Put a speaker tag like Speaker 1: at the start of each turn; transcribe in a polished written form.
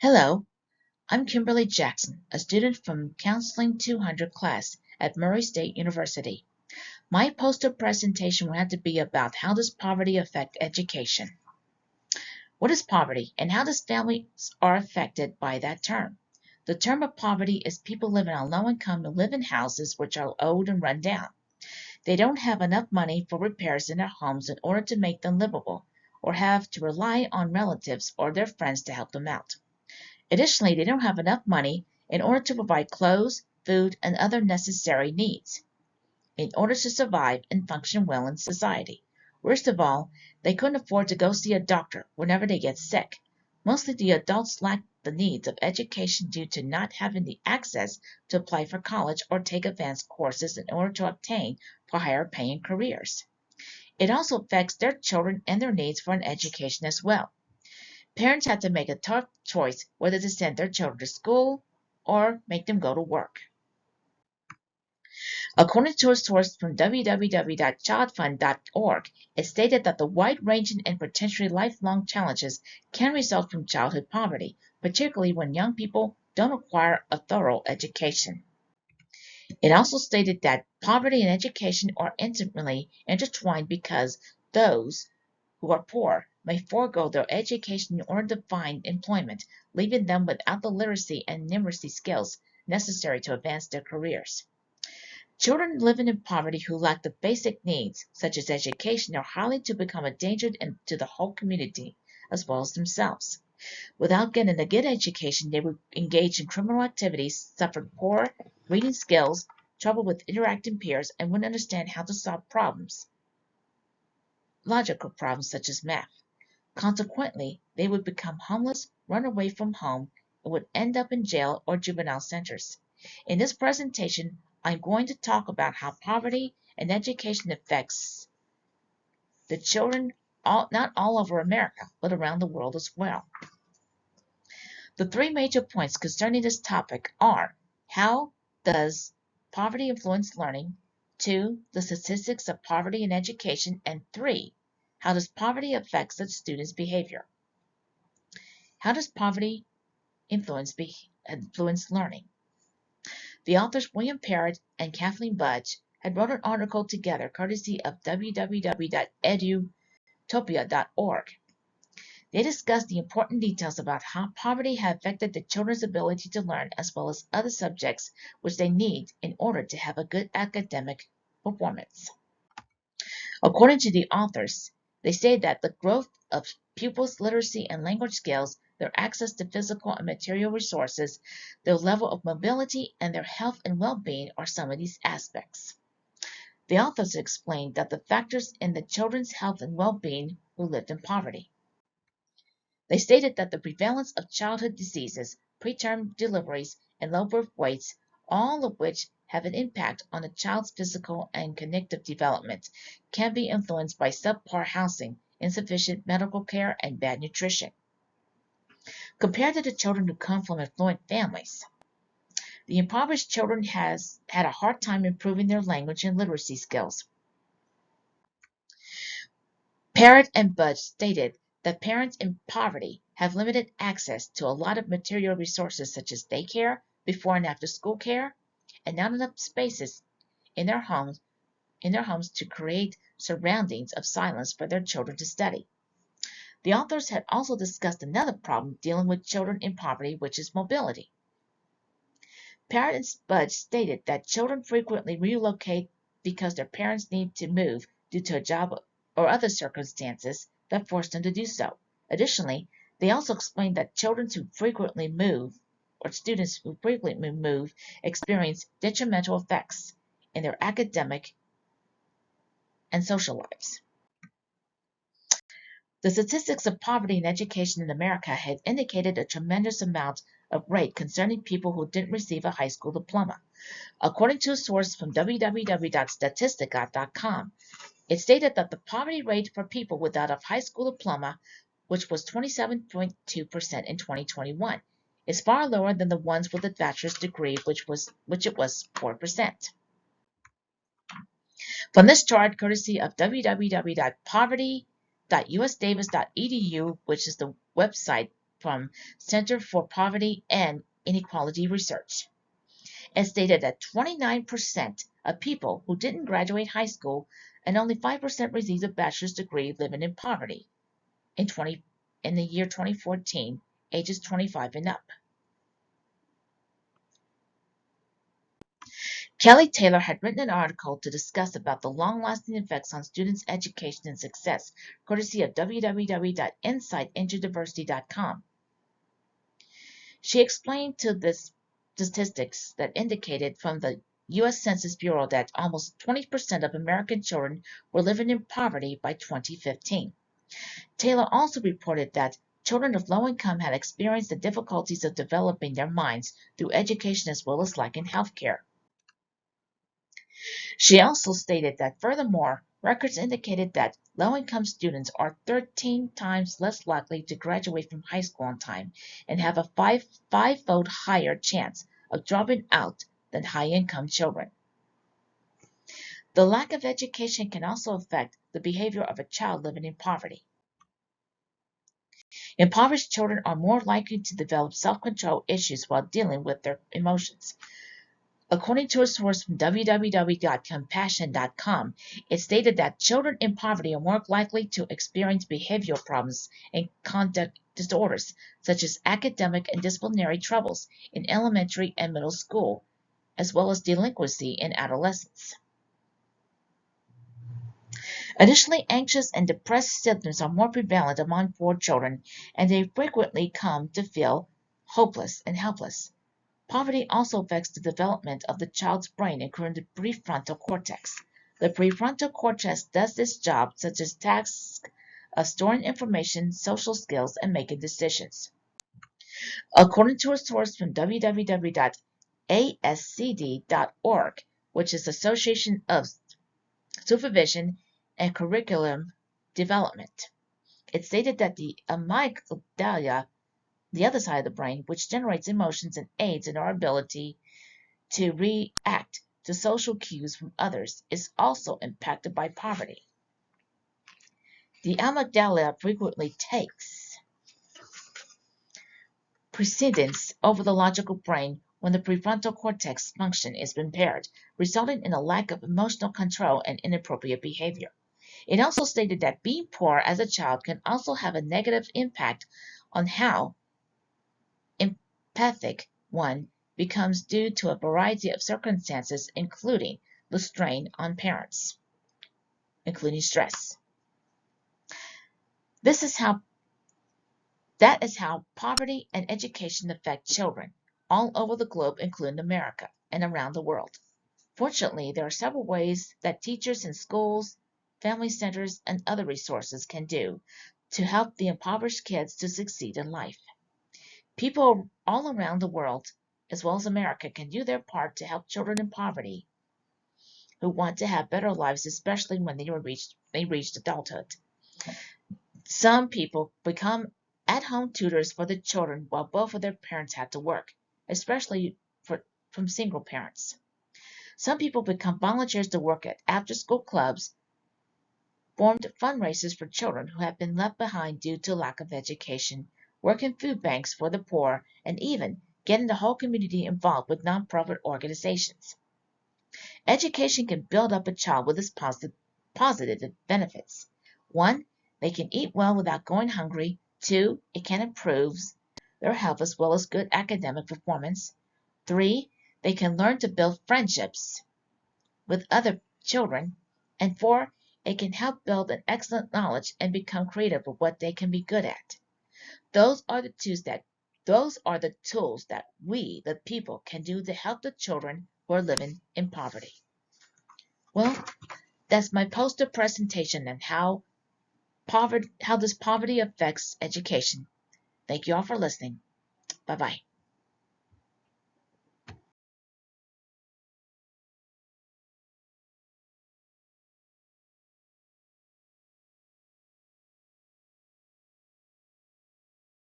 Speaker 1: Hello, I'm Kimberly Jackson, a student from Counseling 200 class at Murray State University. My poster presentation will have to be about how does poverty affect education? What is poverty and how does families are affected by that term? The term of poverty is people living on low income who live in houses which are old and run down. They don't have enough money for repairs in their homes in order to make them livable, or have to rely on relatives or their friends to help them out. Additionally, they don't have enough money in order to provide clothes, food, and other necessary needs in order to survive and function well in society. Worst of all, they couldn't afford to go see a doctor whenever they get sick. Mostly the adults lack the needs of education due to not having the access to apply for college or take advanced courses in order to obtain for higher paying careers. It also affects their children and their needs for an education as well. Parents have to make a tough choice whether to send their children to school or make them go to work. According to a source from www.childfund.org, it stated that the wide-ranging and potentially lifelong challenges can result from childhood poverty, particularly when young people don't acquire a thorough education. It also stated that poverty and education are intimately intertwined because those who are poor may forego their education in order to find employment, leaving them without the literacy and numeracy skills necessary to advance their careers. Children living in poverty who lack the basic needs, such as education, are highly to become a danger to the whole community, as well as themselves. Without getting a good education, they would engage in criminal activities, suffer poor reading skills, trouble with interacting peers, and wouldn't understand how to solve problems, logical problems such as math. Consequently, they would become homeless, run away from home, and would end up in jail or juvenile centers. In this presentation, I'm going to talk about how poverty and education affects the children not all over America, but around the world as well. The three major points concerning this topic are: how does poverty influence learning? 2, the statistics of poverty and education, and 3, how does poverty affect the student's behavior? How does poverty influence learning? The authors William Parrott and Kathleen Budge had wrote an article together courtesy of www.edutopia.org. They discussed the important details about how poverty had affected the children's ability to learn as well as other subjects which they need in order to have a good academic performance. According to the authors, they say that the growth of pupils' literacy and language skills, their access to physical and material resources, their level of mobility, and their health and well-being are some of these aspects. The authors explained that the factors in the children's health and well-being who lived in poverty. They stated that the prevalence of childhood diseases, preterm deliveries, and low birth weights, all of which have an impact on a child's physical and cognitive development, can be influenced by subpar housing, insufficient medical care, and bad nutrition. Compared to the children who come from affluent families, the impoverished children has had a hard time improving their language and literacy skills. Parrott and Budge stated that parents in poverty have limited access to a lot of material resources such as daycare, before and after school care, and not enough spaces in their homes to create surroundings of silence for their children to study. The authors had also discussed another problem dealing with children in poverty, which is mobility. Parrott and Budge stated that children frequently relocate because their parents need to move due to a job or other circumstances that force them to do so. Additionally, they also explained that children who frequently move, or students who frequently move, experience detrimental effects in their academic and social lives. The statistics of poverty and education in America had indicated a tremendous amount of rate concerning people who didn't receive a high school diploma. According to a source from www.statistica.com, it stated that the poverty rate for people without a high school diploma, which was 27.2% in 2021, is far lower than the ones with a bachelor's degree, which it was 4%. From this chart, courtesy of www.poverty.usdavis.edu, which is the website from Center for Poverty and Inequality Research. It stated that 29% of people who didn't graduate high school and only 5% received a bachelor's degree living in poverty in the year 2014, ages 25 and up. Kelly Taylor had written an article to discuss about the long-lasting effects on students' education and success, courtesy of www.insightinterdiversity.com. She explained to this statistics that indicated from the U.S. Census Bureau that almost 20% of American children were living in poverty by 2015. Taylor also reported that children of low income had experienced the difficulties of developing their minds through education as well as lack in healthcare. She also stated that furthermore, records indicated that low-income students are 13 times less likely to graduate from high school on time and have a five-fold higher chance of dropping out than high-income children. The lack of education can also affect the behavior of a child living in poverty. Impoverished children are more likely to develop self-control issues while dealing with their emotions. According to a source from www.compassion.com, it stated that children in poverty are more likely to experience behavioral problems and conduct disorders, such as academic and disciplinary troubles in elementary and middle school, as well as delinquency in adolescence. Additionally, anxious and depressed symptoms are more prevalent among poor children, and they frequently come to feel hopeless and helpless. Poverty also affects the development of the child's brain, including the prefrontal cortex. The prefrontal cortex does this job, such as tasks of storing information, social skills, and making decisions. According to a source from www.ascd.org, which is the Association of Supervision and Curriculum Development, it stated that the amygdala, the other side of the brain, which generates emotions and aids in our ability to react to social cues from others, is also impacted by poverty. The amygdala frequently takes precedence over the logical brain when the prefrontal cortex function is impaired, resulting in a lack of emotional control and inappropriate behavior. It also stated that being poor as a child can also have a negative impact on how empathic one becomes due to a variety of circumstances, including the strain on parents, including stress. That is how poverty and education affect children all over the globe, including America and around the world. Fortunately, there are several ways that teachers in schools, family centers, and other resources can do to help the impoverished kids to succeed in life. People all around the world, as well as America, can do their part to help children in poverty who want to have better lives, especially when they reached adulthood. Some people become at-home tutors for the children while both of their parents had to work, especially from single parents. Some people become volunteers to work at after-school clubs, formed fundraisers for children who have been left behind due to lack of education, work in food banks for the poor, and even getting the whole community involved with nonprofit organizations. Education can build up a child with its positive benefits. 1, they can eat well without going hungry. 2, it can improve their health as well as good academic performance. 3, they can learn to build friendships with other children. And 4, it can help build an excellent knowledge and become creative with what they can be good at. Those are the tools that we, the people, can do to help the children who are living in poverty. Well, that's my poster presentation on how this poverty affects education. Thank you all for listening. Bye-bye.